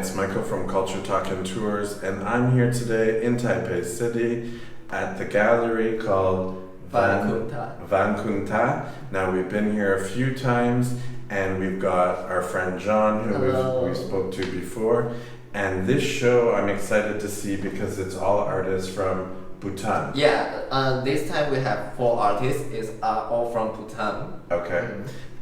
it's Michael from Culture Talk and Tours, and I'm here today in Taipei City at the gallery called Vaikuntha. Now, we've been here a few times, and we've got our friend John, who we spoke to before. And this show I'm excited to see because it's all artists from Bhutan. Yeah, this time we have 4 artists, is all from Bhutan. Okay.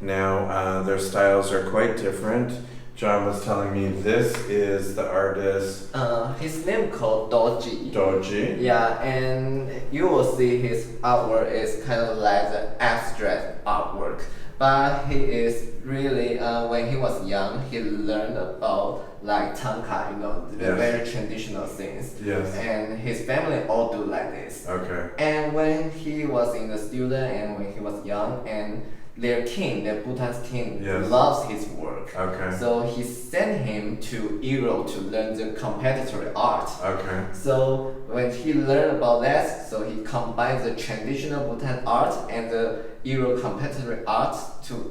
Now, their styles are quite different. John was telling me this is the artist. His name called Dorji. Dorji. Yeah, and you will see his artwork is kind of like the abstract artwork. But he is really, when he was young, he learned about like tanka, the very traditional things. Yes. And his family all do like this. Okay. And when he was in the student and when he was young, and their king, the Bhutan's king, loves his work. Okay. So he sent him to Europe to learn the competitive art. Okay. So when he learned about that, so he combined the traditional Bhutan art and the Euro competitive art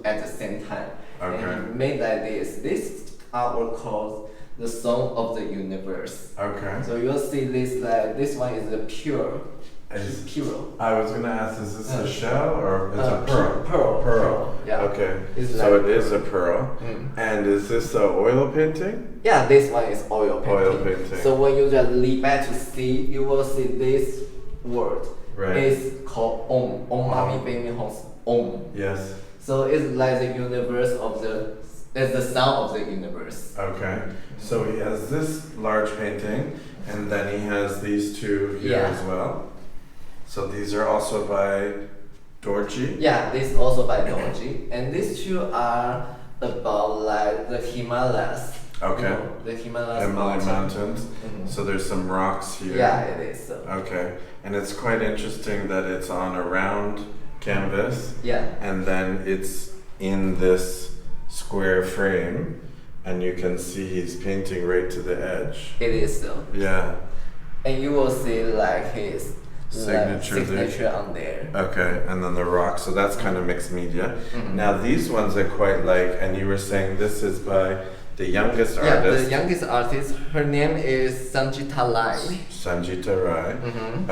at the same time. Okay. And he made like this. This artwork called the Song of the Universe. Okay. So you'll see this one is the pure. Pure. I was gonna ask, is this a shell or it's a pearl? Pearl. Yeah. Okay. It's so like it is a pearl. And is this an oil painting? Yeah, this one is oil painting. Oil painting. So when you just lean back to see, you will see this word. Right. It's called Om. Om Mami Padme Hum. Om. Yes. So it's like the universe it's the sound of the universe. Okay. So he has this large painting, and then he has these two here as well. So these are also by Dorji? Yeah, this is also by Dorji. And these two are about like the Himalayas. Okay. The Himalayas Himalayan mountains. So there's some rocks here. Yeah, it is. So. Okay. And it's quite interesting that it's on a round canvas. Yeah. And then it's in this square frame, and you can see he's painting right to the edge. It is so. Yeah. And you will see like his signature on there. Okay, and then the rock, so that's kind of mixed media. Now these ones I quite like, and you were saying this is by the youngest artist. Yeah, the youngest artist, her name is Sangita Rai. Sangita Rai.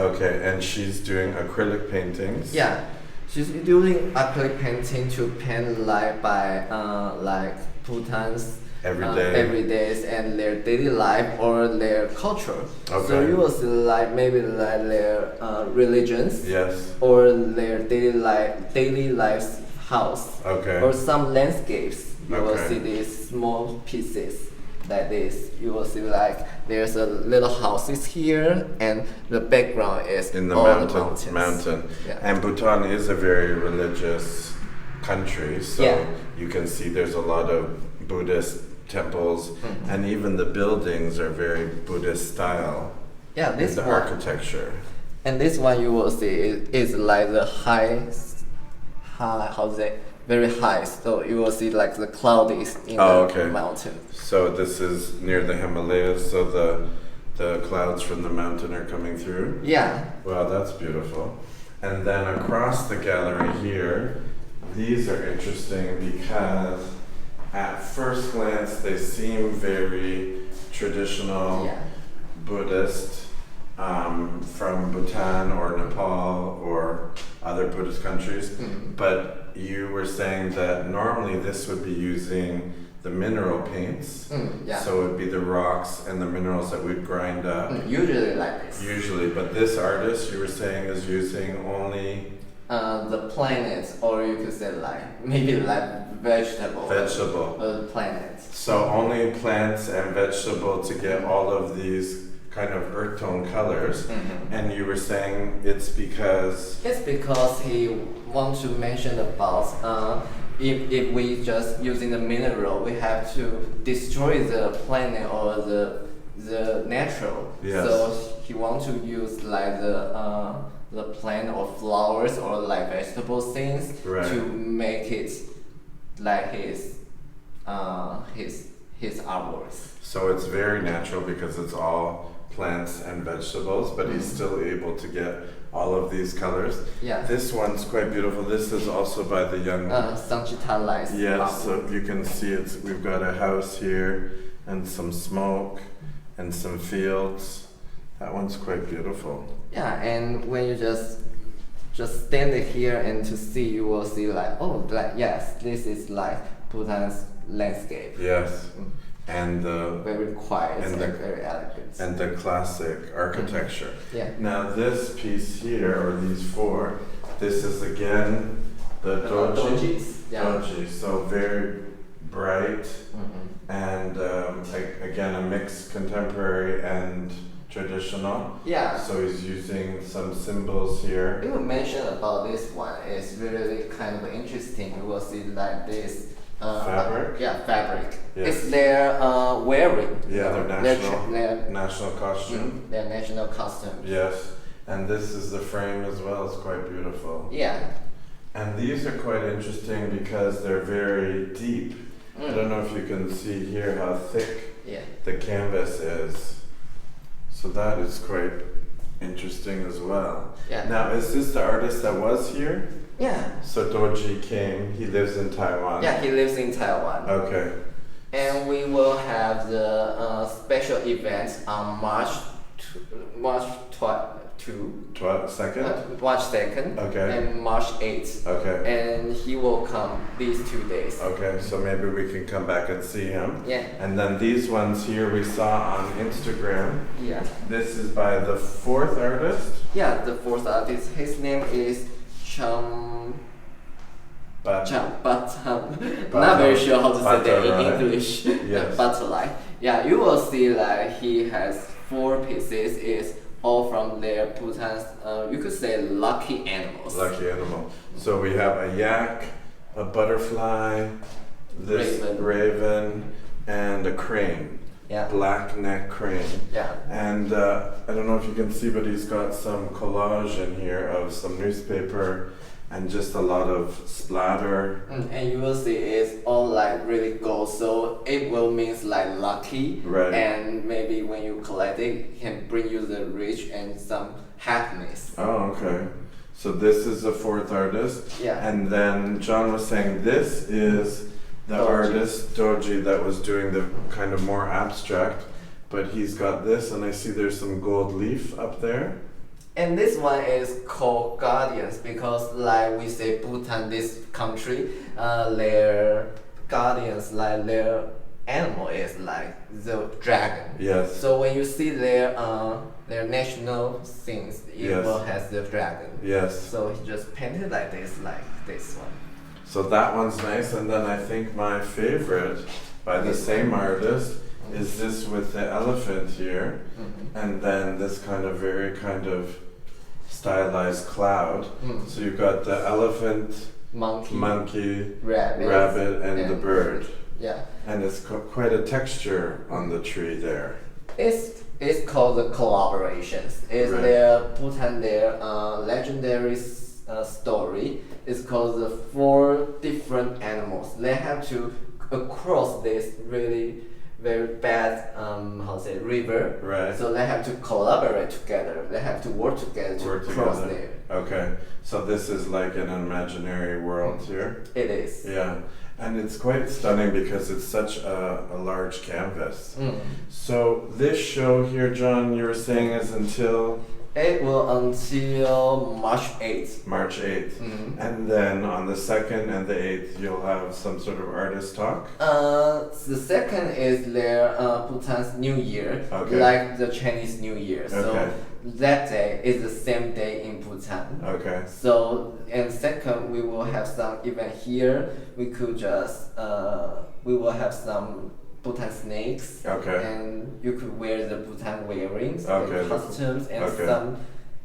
Okay, and she's doing acrylic paintings. Yeah, she's doing acrylic painting to paint like by like Bhutan's everydays and their daily life or their culture. Okay. So you will see like maybe like their religions. Yes. Or their daily lives house. Okay. Or some landscapes. You will see these small pieces like this. You will see like there's a little houses here, and the background is in the mountains. Yeah. And Bhutan is a very religious country, so you can see there's a lot of Buddhist temples, and even the buildings are very Buddhist style. Yeah, this the architecture. And this one you will see is like the very high. So you will see like the cloud is in the mountain. So this is near the Himalayas, so the clouds from the mountain are coming through? Yeah. Wow, that's beautiful. And then across the gallery here, these are interesting because at first glance they seem very traditional Buddhist from Bhutan or Nepal or other Buddhist countries, but you were saying that normally this would be using the mineral paints, so it would be the rocks and the minerals that we'd grind up. Usually like this. Usually, but this artist you were saying is using only the planets, or you could say like maybe like vegetable planets. So only plants and vegetable to get all of these kind of earth tone colors. And you were saying it's because he wants to mention about if we just using the mineral, we have to destroy the planet or the natural. So he wants to use like the plant or flowers or like vegetable things to make it like his artworks. So it's very natural because it's all plants and vegetables, but he's still able to get all of these colors. Yeah. This one's quite beautiful. This is also by the young Sangita Rai. Yes, so you can see we've got a house here, and some smoke and some fields. That one's quite beautiful. Yeah, and when you just stand here and to see, you will see like, oh, like yes, this is like Bhutan's landscape. Yes, and the very quiet and, the, very elegant. and the classic architecture. Yeah. Now this piece here, or these four, this is again the Dorjis. Yeah. Dorji, so very bright and again a mix contemporary and traditional. Yeah. So he's using some symbols here. You mentioned about this one. It's really kind of interesting. You will see like this. Fabric? Yeah, fabric. Yes. It's their wearing. Yeah, their national their costume. Their national costume. Yes, and this is the frame as well. It's quite beautiful. Yeah. And these are quite interesting because they're very deep. I don't know if you can see here how thick the canvas is. So that is quite interesting as well. Yeah. Now, is this the artist that was here? Yeah. So Dorji came, he lives in Taiwan. Yeah, he lives in Taiwan. Okay. And we will have the special event on March 2nd Okay. and March 8th. Okay. And he will come these 2 days. Okay, so maybe we can come back and see him. Yeah. And then these ones here we saw on Instagram. Yeah. This is by the fourth artist. Yeah, the fourth artist. His name is not very sure how to say that in English. Yes. Bhattarai. Yeah, you will see like he has 4 pieces. It's all from their Bhutan's, you could say lucky animals. Lucky animal. So we have a yak, a butterfly, this raven and a crane. Yeah. Black neck crane. Yeah. And I don't know if you can see, but he's got some collage in here of some newspaper and just a lot of splatter. And you will see it's all like really gold, so it will means like lucky. Right. And maybe when you collect it, it can bring you the rich and some happiness. Oh, okay. So this is the fourth artist. Yeah. And then John was saying this is the artist, Dorji, that was doing the kind of more abstract. But he's got this, and I see there's some gold leaf up there. And this one is called guardians because like we say Bhutan, this country, their guardians, like their animal is like the dragon. Yes. So when you see their national things, it will has the dragon. Yes. So he just painted like this one. So that one's nice, and then I think my favorite by the same artist is this with the elephant here, and then this very kind of stylized cloud. So you've got the elephant, monkey, rabbit, and the bird. Yeah. And it's quite a texture on the tree there. It's called the collaborations. It's their Bhutan, their legendary story. It's called the 4 different animals. They have to cross this really very bad river. Right. So they have to collaborate together. They have to work together to cross there. Okay. So this is like an imaginary world here. It is. Yeah. And it's quite stunning because it's such a large canvas. So this show here, John, you were saying is until? It will until March 8th. March 8th. And then on the 2nd and the 8th, you'll have some sort of artist talk? The 2nd is their Bhutan's New Year, like the Chinese New Year. So that day is the same day in Bhutan. Okay. So, and 2nd, we will have some event here. We could just, we will have some Bhutan snakes. Okay. And you could wear the Bhutan wearings, and costumes, and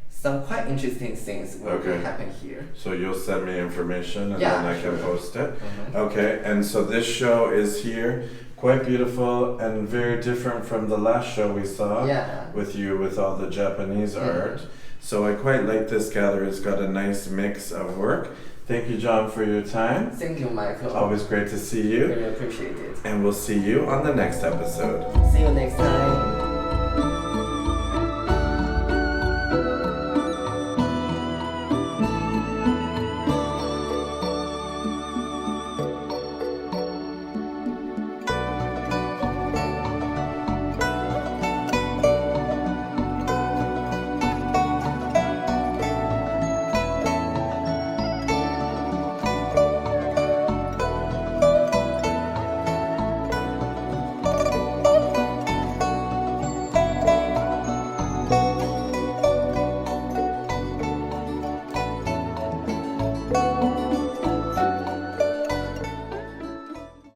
some quite interesting things will happen here. So you'll send me information and then I can post it? Okay, and so this show is here. Quite beautiful and very different from the last show we saw with you with all the Japanese art. So I quite like this gallery. It's got a nice mix of work. Thank you, John, for your time. Thank you, Michael. Always great to see you. Really appreciate it. And we'll see you on the next episode. See you next time.